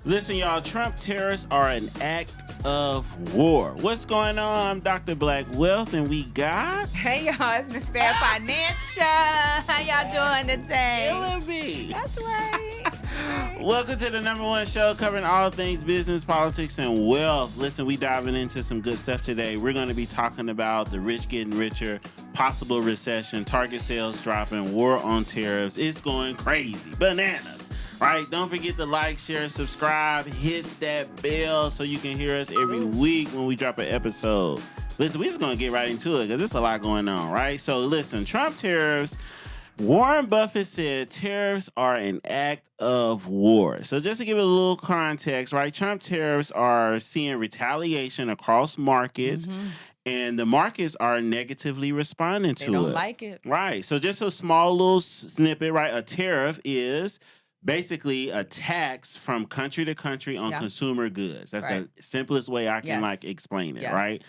Listen, y'all, Trump tariffs are an act of war. What's going on? I'm Dr. Black Wealth, and we got... Hey, y'all, it's Miss Fab Financial. How y'all doing today? Killing me. That's right. Welcome to the #1 show covering all things business, politics, and wealth. Listen, we diving into some good stuff today. We're going to be talking about the rich getting richer, possible recession, Target sales dropping, war on tariffs. It's going crazy. Bananas. Right? Don't forget to like, share, subscribe, hit that bell so you can hear us every week when we drop an episode. Listen, we're just going to get right into it because there's a lot going on, right? So listen, Trump tariffs. Warren Buffett said tariffs are an act of war. So just to give it a little context, right? Trump tariffs are seeing retaliation across markets. And the markets are negatively responding to it. They don't like it. Right. So just a small little snippet, right? A tariff is basically a tax from country to country on consumer goods. That's the simplest way I can explain it, right?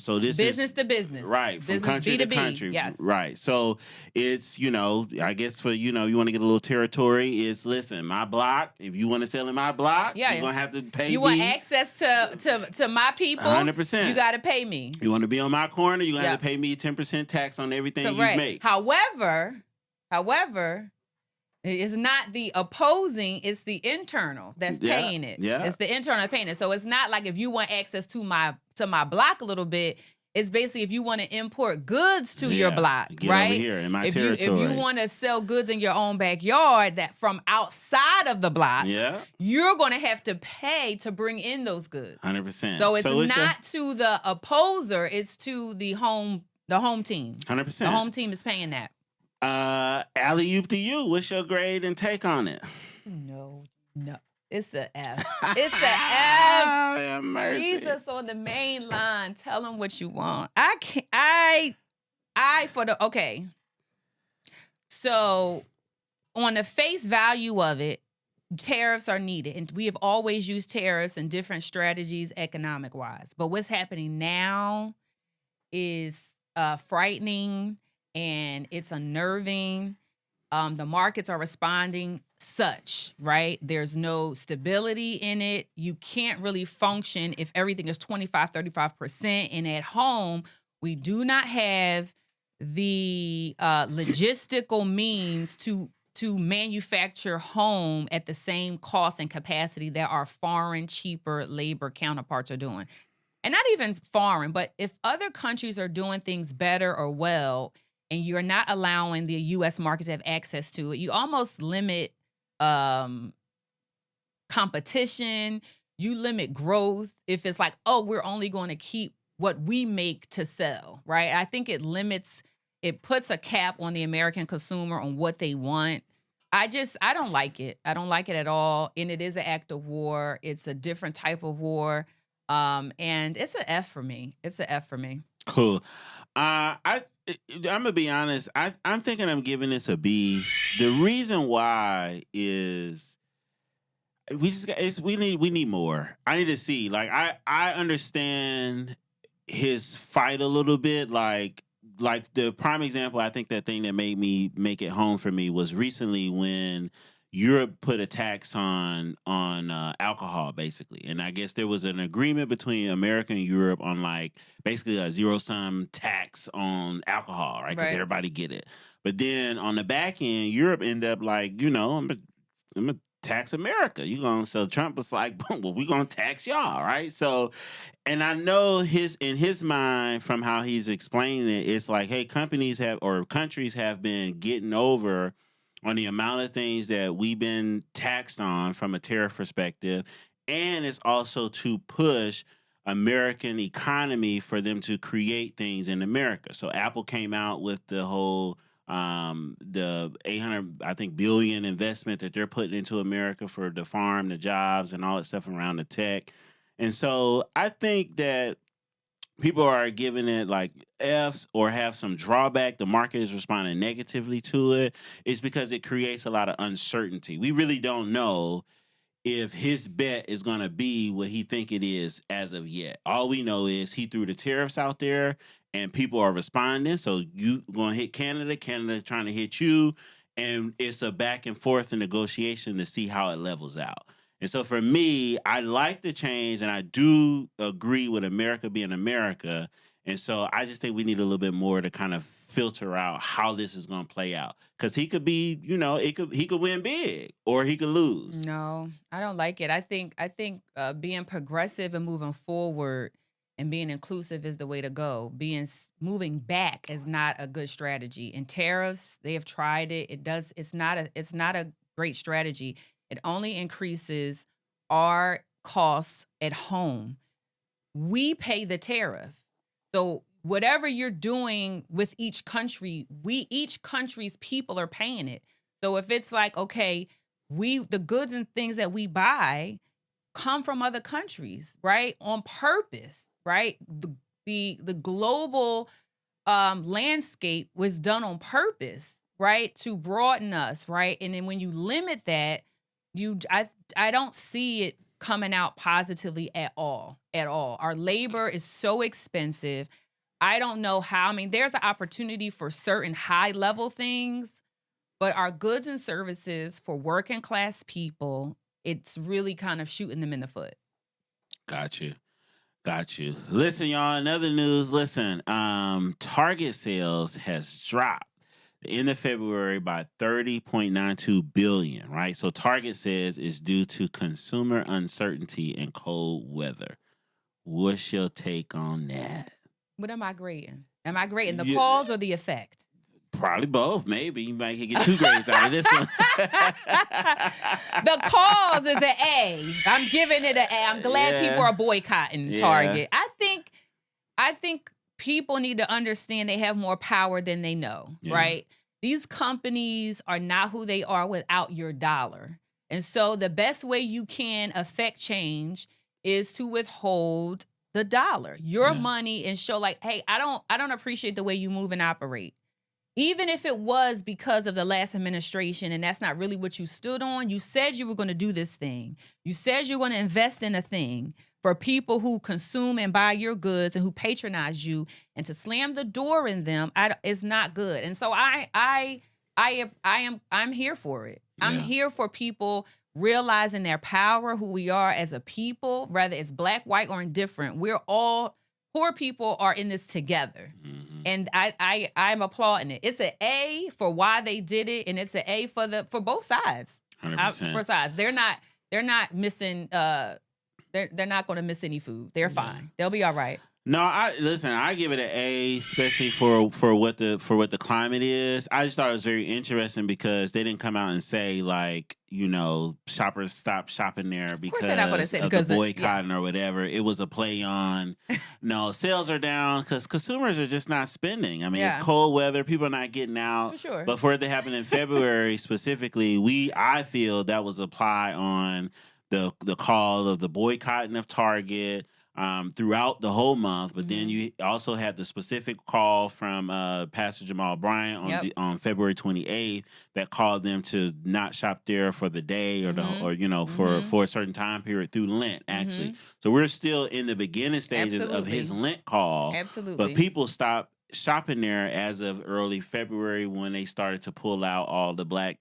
So this business is to business, right? From business country B2B, to country, yes, right? So it's I guess for you want to get a little territory. Is listen, my block. If you want to sell in my block, you're gonna have to pay. You want access to my people? 100%. You got to pay me. You want to be on my corner? You're gonna have to pay me 10% tax on everything you make. However. It's not the opposing, it's the internal that's paying it. Yeah. It's the internal paying it. So it's not like if you want access to my block a little bit, it's basically if you want to import goods to your block, get right? Over here in my territory. If you want to sell goods in your own backyard that from outside of the block, you're going to have to pay to bring in those goods. 100%. So it's not to the opposer, it's to the home team. 100%. The home team is paying that. Alley-oop to you. What's your grade and take on it? No. It's a F. It's a F. Oh, mercy. Jesus on the main line. Tell them what you want. Okay. So on the face value of it, tariffs are needed. And we have always used tariffs and different strategies economic-wise. But what's happening now is frightening. And it's unnerving. The markets are responding such, right? There's no stability in it. You can't really function if everything is 25, 35%. And at home, we do not have the logistical means to manufacture home at the same cost and capacity that our foreign, cheaper labor counterparts are doing. And not even foreign, but if other countries are doing things better or well, and you're not allowing the U.S. markets to have access to it, you almost limit competition. You limit growth if it's like, oh, we're only going to keep what we make to sell, right? I think it puts a cap on the American consumer on what they want. I don't like it. I don't like it at all. And it is an act of war. It's a different type of war. And it's an F for me. It's an F for me. Cool. I'm gonna be honest. I'm thinking I'm giving this a B. The reason why is we need more. I need to see. Like I understand his fight a little bit. Like the prime example. I think that thing that made me make it home for me was recently when Europe put a tax on alcohol, basically. And I guess there was an agreement between America and Europe on basically a zero-sum tax on alcohol, right? Because everybody get it. But then on the back end, Europe ended up I'm going to tax America. So Trump was like, well, we're going to tax y'all, right? So, and I know in his mind, from how he's explaining it, it's like, hey, countries have been getting over on the amount of things that we've been taxed on from a tariff perspective. And it's also to push American economy for them to create things in America. So Apple came out with the whole, the $800 billion investment that they're putting into America for the farm, the jobs, and all that stuff around the tech. And so I think that people are giving it F's or have some drawback. The market is responding negatively to it. It's because it creates a lot of uncertainty. We really don't know if his bet is going to be what he think it is as of yet. All we know is he threw the tariffs out there and people are responding. So you going to hit Canada trying to hit you. And it's a back and forth negotiation to see how it levels out. And so for me, I like the change, and I do agree with America being America. And so I just think we need a little bit more to kind of filter out how this is going to play out. Because he could be, he could win big or he could lose. No, I don't like it. I think being progressive and moving forward and being inclusive is the way to go. Moving back is not a good strategy. And tariffs, they have tried it. It's not a great strategy. It only increases our costs at home. We pay the tariff. So whatever you're doing with each country, each country's people are paying it. So if it's like, okay, the goods and things that we buy come from other countries, right? On purpose, right? The global landscape was done on purpose, right? To broaden us, right? And then when you limit that, I don't see it coming out positively at all. Our labor is so expensive. I don't know how. I mean, there's an opportunity for certain high level things, but our goods and services for working class people, it's really kind of shooting them in the foot. Got you. Listen, y'all, in other news, Target sales has dropped the end of February by $30.92 billion, right? So Target says it's due to consumer uncertainty and cold weather. What's your take on that? What am I grading? Am I grading the cause or the effect? Probably both, maybe. You might get 2 grades out of this one. The cause is an A. I'm giving it an A. I'm glad people are boycotting Target. I think people need to understand they have more power than they know, right? These companies are not who they are without your dollar. And so the best way you can affect change is to withhold the dollar, your money, and show like, hey, I don't appreciate the way you move and operate. Even if it was because of the last administration and that's not really what you stood on, you said you were going to do this thing. You said you're going to invest in a thing for people who consume and buy your goods and who patronize you, and to slam the door in them is not good. And so I'm here for it. Yeah. I'm here for people realizing their power, who we are as a people, whether it's black, white, or indifferent. We're all poor people are in this together. Mm-hmm. And I'm applauding it. It's an A for why they did it, and it's an A for both sides. 100%. For sides. They're not missing they're not going to miss any food. They're fine. They'll be all right. No, I give it an A, especially for what the climate is. I just thought it was very interesting because they didn't come out and say shoppers stop shopping there because of the boycotting or whatever. It was a play on, no, sales are down because consumers are just not spending. I mean, it's cold weather, people are not getting out. For sure. But for it to happen in February specifically, I feel that was applied on the call of the boycotting of Target. Throughout the whole month, but then you also had the specific call from Pastor Jamal Bryant on February 28th that called them to not shop there for the day for a certain time period through Lent, actually. So we're still in the beginning stages of his Lent call. Absolutely. But people stopped shopping there as of early February when they started to pull out all the black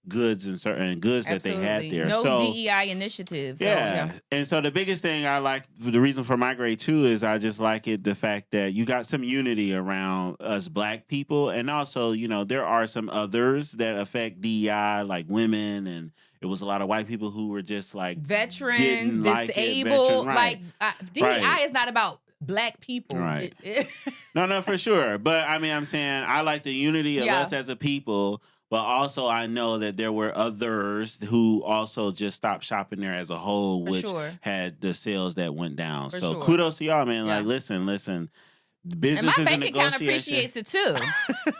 goods and certain goods that they had there. No DEI initiatives. And so the biggest thing I like, the reason for my grade 2 is I just like the fact that you got some unity around us black people. And also, there are some others that affect DEI, like women, and it was a lot of white people who were just like veterans, disabled. DEI is not about black people. Right. No, for sure. But I'm saying I like the unity of us as a people. But also, I know that there were others who also just stopped shopping there as a whole, which had the sales that went down. Kudos to y'all, man. Like, listen. Business and my is bank account appreciates it too.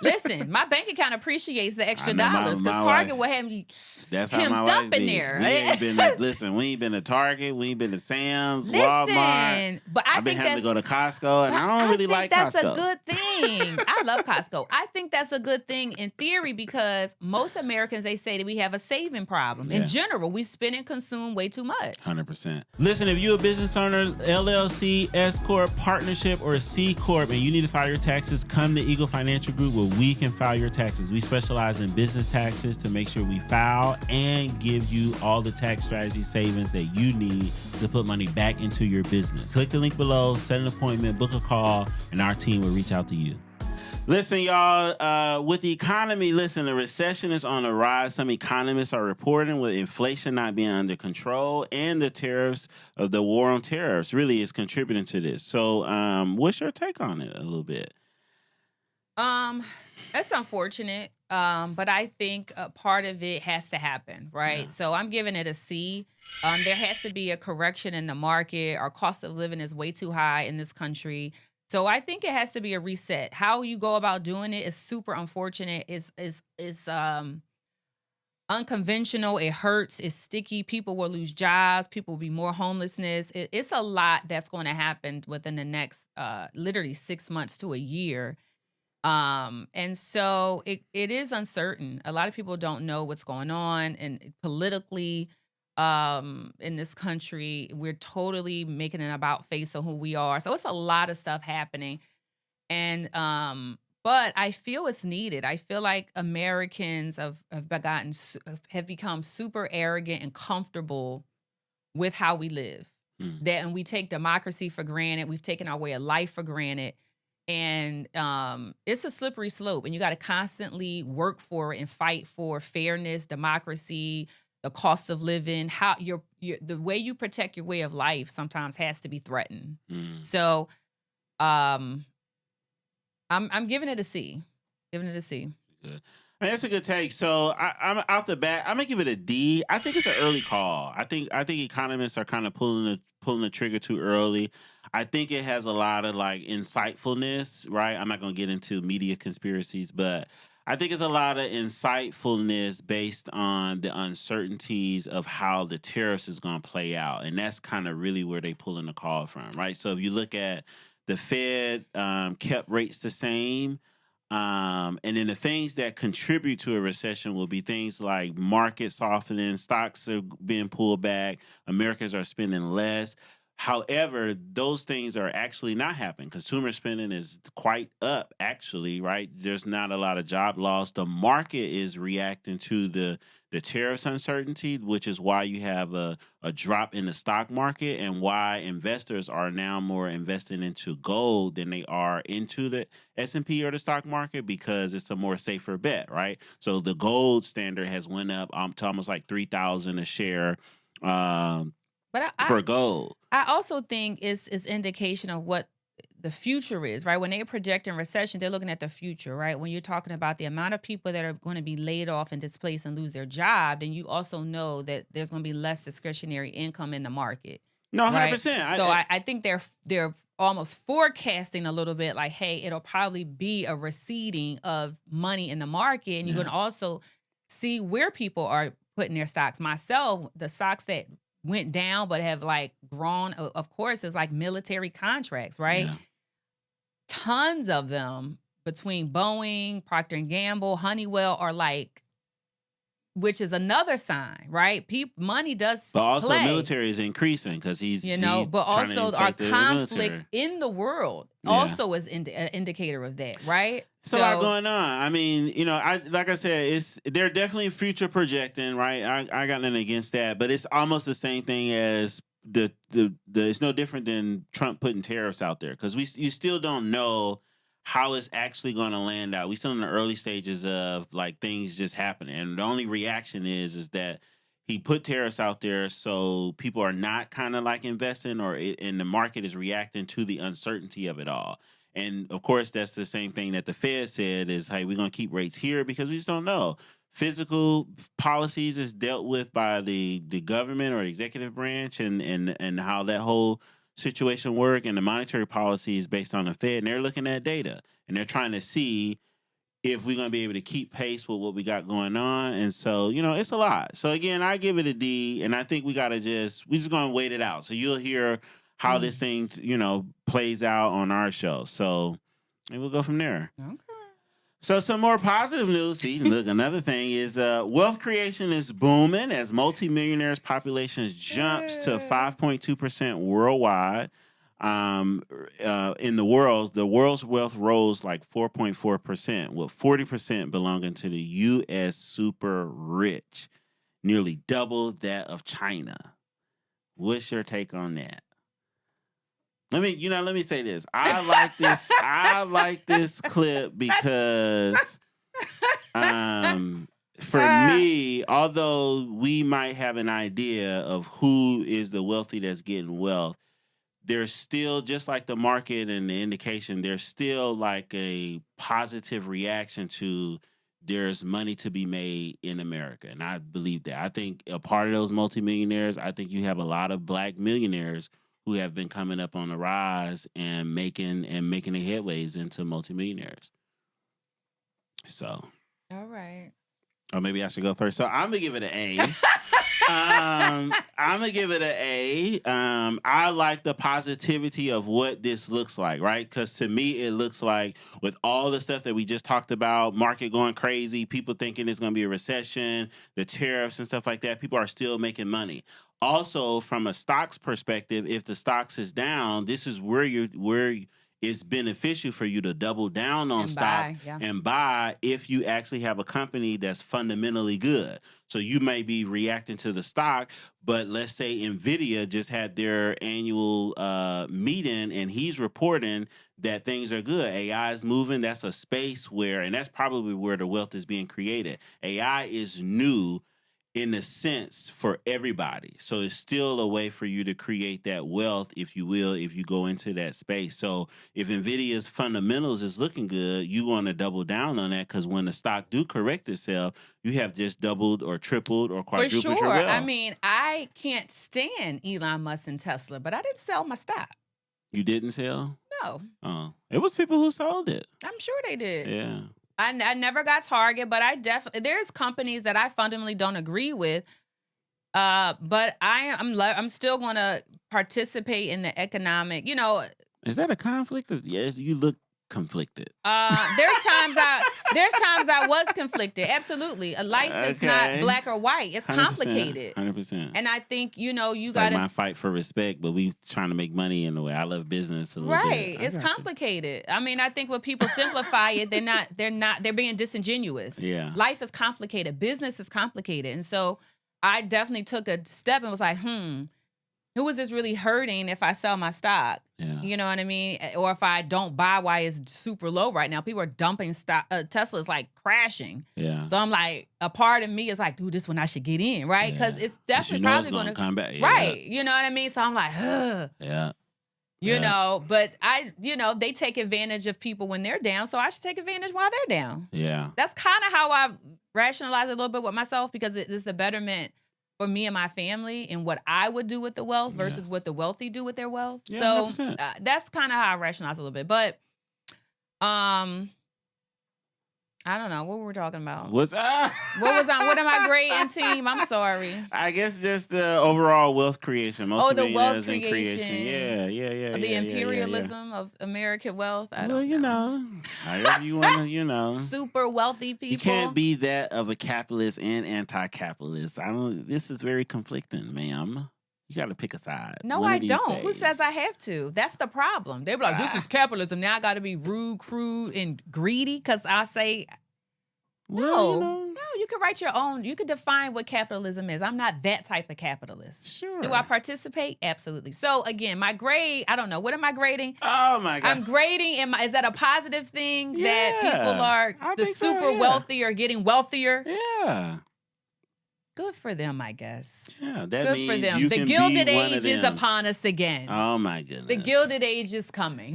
Listen, my bank account appreciates the extra dollars because Target will have me. That's how my wife be. There. We ain't been we ain't been to Target, we ain't been to Sam's, Walmart. But I've been having to go to Costco, and I don't really like Costco. That's a good thing. I love Costco. I think that's a good thing in theory because most Americans, they say that we have a saving problem. In general, we spend and consume way too much. 100%. Listen, if you're a business owner, LLC, S Corp, partnership, or C Corp, Corp and you need to file your taxes, come to Eagle Financial Group where we can file your taxes. We specialize in business taxes to make sure we file and give you all the tax strategy savings that you need to put money back into your business. Click the link below, set an appointment, book a call, and our team will reach out to you. Listen, y'all, with the economy, the recession is on the rise. Some economists are reporting with inflation not being under control and the tariffs of the war on tariffs really is contributing to this. So what's your take on it a little bit? That's unfortunate. But I think part of it has to happen, right? Yeah. So I'm giving it a C. There has to be a correction in the market. Our cost of living is way too high in this country. So I think it has to be a reset. How you go about doing it is super unfortunate. It's unconventional. It hurts. It's sticky. People will lose jobs. People will be more homelessness. It's a lot that's going to happen within the next literally 6 months to a year. And so it is uncertain. A lot of people don't know what's going on, and politically, in this country, we're totally making an about face of who we are. So it's a lot of stuff happening. And, but I feel it's needed. I feel like Americans have become super arrogant and comfortable with how we live. And we take democracy for granted. We've taken our way of life for granted. And it's a slippery slope, and you got to constantly work for it and fight for fairness, democracy, the cost of living. How the way you protect your way of life sometimes has to be threatened. So, I'm giving it a C. Giving it a C. Good. I mean, that's a good take. So I'm out the bat. I'm gonna give it a D. I think it's an early call. I think economists are kind of pulling the trigger too early. I think it has a lot of like insightfulness, right? I'm not gonna get into media conspiracies, but I think it's a lot of insightfulness based on the uncertainties of how the tariffs is gonna play out, and that's kind of really where they pulling the call from, right? So if you look at the Fed, kept rates the same. And then the things that contribute to a recession will be things like market softening, stocks are being pulled back, Americans are spending less. However, those things are actually not happening. Consumer spending is quite up, actually, right? There's not a lot of job loss. The market is reacting to the tariffs uncertainty, which is why you have a drop in the stock market and why investors are now more investing into gold than they are into the S&P or the stock market, because it's a more safer bet, right? So the gold standard has went up to almost like $3,000 a share for gold. I also think it's indication of what the future is, right? When they're projecting recession, they're looking at the future, right? When you're talking about the amount of people that are going to be laid off and displaced and lose their job, then you also know that there's going to be less discretionary income in the market. No, 100%. Right? So I think they're almost forecasting a little bit like, hey, it'll probably be a receding of money in the market, and you can also see where people are putting their stocks. Myself, the stocks that went down but have like grown, of course, is like military contracts, right? Yeah. Tons of them between Boeing, Procter & Gamble, Honeywell are like, which is another sign, right? Money does But also play. Military is increasing because he's but also our conflict in the world also is an indicator of that, right? So a lot going on. I mean, like I said, they're definitely future projecting, right? I got nothing against that, but it's almost the same thing as the it's no different than Trump putting tariffs out there, because you still don't know how it's actually going to land out. We still in the early stages of like things just happening, and the only reaction is that he put tariffs out there so people are not kind of like investing, and the market is reacting to the uncertainty of it all. And of course, that's the same thing that the Fed said is, hey, we're going to keep rates here because we just don't know. Physical policies is dealt with by the government or the executive branch, and how that whole situation work, and the monetary policy is based on the Fed, and they're looking at data, and they're trying to see if we're going to be able to keep pace with what we got going on. And so, it's a lot. So again, I give it a D, and I think we're just going to wait it out. So you'll hear how this thing, plays out on our show. So and we'll go from there. Okay. So some more positive news. See, look, another thing is wealth creation is booming as multimillionaires populations jumps to 5.2% worldwide. in the world's wealth rose like 4.4%, with 40% belonging to the U.S. super rich, nearly double that of China. What's your take on that? Let me say this. I like this clip because for me, although we might have an idea of who is the wealthy that's getting wealth, there's still, just like the market and the indication, there's still like a positive reaction to there's money to be made in America. And I believe that. I think a part of those multimillionaires, I think you have a lot of black millionaires who have been coming up on the rise and making the headways into multimillionaires. So. All right. Or maybe I should go first. So I'm gonna give it an A. I'm gonna give it an A. I like the positivity of what this looks like, right? Because to me, it looks like with all the stuff that we just talked about, market going crazy, people thinking it's gonna be a recession, the tariffs and stuff like that, people are still making money. Also, from a stocks perspective, if the stocks is down, this is where it's beneficial for you to double down on stocks and buy if you actually have a company that's fundamentally good. So you may be reacting to the stock, but let's say NVIDIA just had their annual meeting and he's reporting that things are good. AI is moving. That's a space where, and that's probably where the wealth is being created. AI is new in a sense for everybody. So it's still a way for you to create that wealth, if you will, if you go into that space. So if NVIDIA's fundamentals is looking good, you want to double down on that, because when the stock do correct itself, you have just doubled or tripled or quadrupled your wealth. I mean, I can't stand Elon Musk and Tesla, but I didn't sell my stock. You didn't sell? No. Oh, it was people who sold it. I'm sure they did. Yeah. I never got Target, but I definitely, there's companies that I fundamentally don't agree with. But I'm still going to participate in the economic, Is that a conflict? Yes, you look conflicted. There's times I was conflicted. Absolutely. Life is not black or white. It's 100%, complicated. 100%. And I think, you it's got to like my fight for respect, but we trying to make money in a way. I love business a little bit. Right. It's complicated. I mean, I think when people simplify it, they're being disingenuous. Yeah. Life is complicated. Business is complicated. And so I definitely took a step and was like, who is this really hurting if I sell my stock? Yeah. You know what I mean? Or if I don't buy while it's super low right now. People are dumping stock. Tesla's like crashing. Yeah. So I'm like, a part of me is like, dude, this one I should get in, right? Because it's definitely probably going to come back. Yeah. Right. You know what I mean? So I'm like, ugh. Yeah. You know, but they take advantage of people when they're down. So I should take advantage while they're down. Yeah. That's kind of how I rationalize it a little bit with myself, because it's the betterment for me and my family and what I would do with the wealth versus what the wealthy do with their wealth. Yeah, so that's kind of how I rationalize a little bit. But I don't know what we were talking about. What am I grading, team? I'm sorry. I guess just the overall wealth creation. The wealth creation. Yeah. The imperialism of American wealth. I don't know. However you want to, Super wealthy people. You can't be that of a capitalist and anti-capitalist. This is very conflicting, ma'am. You got to pick a side. No, I don't. Who says I have to? That's the problem. They be like, this is capitalism. Now I got to be rude, crude, and greedy because I say, no, you can write your own. You can define what capitalism is. I'm not that type of capitalist. Sure. Do I participate? Absolutely. So again, my grade, I don't know. What am I grading? Oh my God. I'm grading. Is that a positive thing that people are super wealthy or getting wealthier? Yeah. Good for them, I guess. Yeah, that good means for them. You the can Gilded be Age is upon us again. Oh my goodness. The Gilded Age is coming.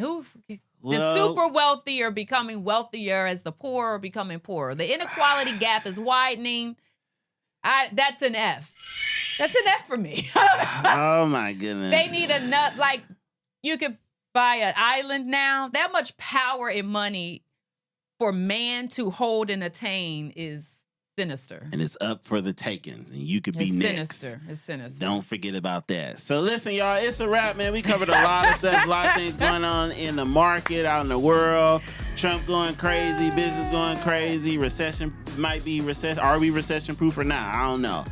The super wealthy are becoming wealthier as the poor are becoming poorer. The inequality gap is widening. That's an F. That's an F for me. Oh my goodness. They need a nut. Like, you could buy an island now. That much power and money for man to hold and attain is sinister. And it's up for the taking. And you could be next. It's sinister. Don't forget about that. So listen, y'all, it's a wrap, man. We covered a lot of stuff, a lot of things going on in the market, out in the world. Trump going crazy, business going crazy, recession might be recession. Are we recession proof or not? I don't know.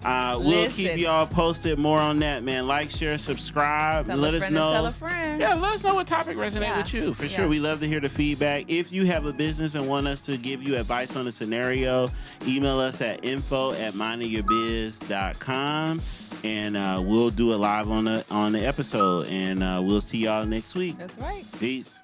We'll keep y'all posted more on that, man. Like, share, subscribe. Let us know. Tell a friend. Yeah, let us know what topic resonates with you. For sure. We love to hear the feedback. If you have a business and want us to give you advice on a scenario, email us at info@mindofyourbiz.com, and we'll do it live on the episode. And we'll see y'all next week. That's right. Peace.